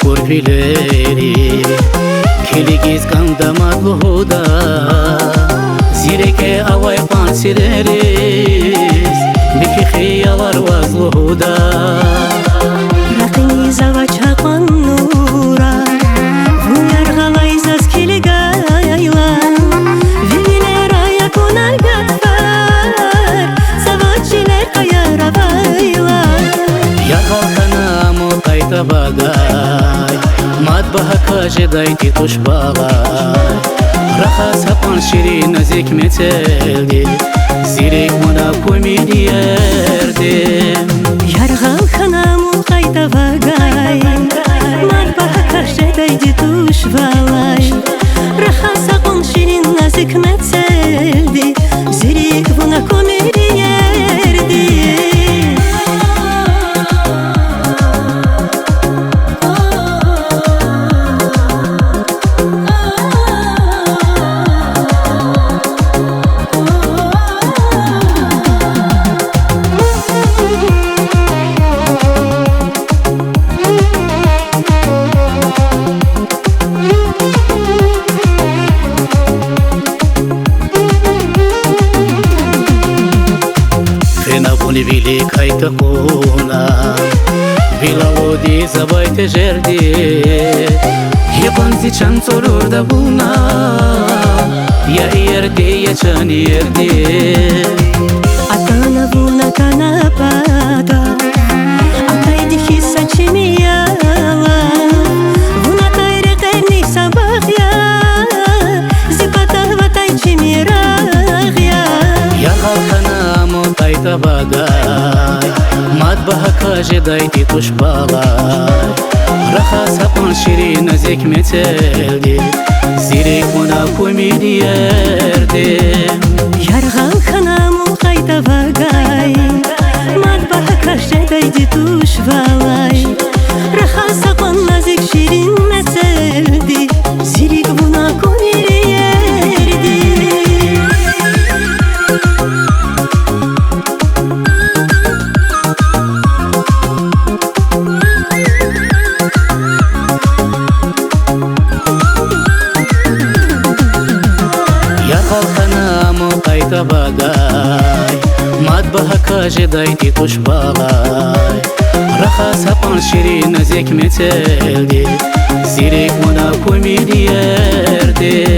kurpileri Kiligiz kandamat luhuda Zireke avay pansireriz Biki khiyalar vaz luhuda Rakini zavacha qannura Vunar ghalaiz az kiligayla Vinera yakunar gatfar Zavachiler qayara bayla Yarghalkana muqayta bagay Madbaha kajeday titush bagay Raha sapan shirin nazik meteldi Zirek muna kumidi yerdim Yarghalkana muqayta bagay Madbaha kajeday titush bagay Raha sapan shirin nazik meteldi Zirek muna kumidi yerdim Vili kayta kuna Bilalodi zabajte žerdi Yabanzi çan sorur da buna Ya yerde ya çan yerde Atana buna kanapada Ataydi hissa çimiyala Buna tayre qerni sabah ya Zipata vatay çimirag ya Ya halkana mutayta bagay Madbaha kajeday titush bagay Raha sapan shirin nazik meteldi Zirek muna kumidi yerdim Yarghalkana muqayta bagay Madbaha kajeday titush bagay Raha sapan nazik shirin meteldi Zirik buna kumiri yerdi Yarghalkana muqayta bagay Madbaha kajeday titush bagay Raha sapan shirin nazik meteldi Zirek muna kumidi yerdim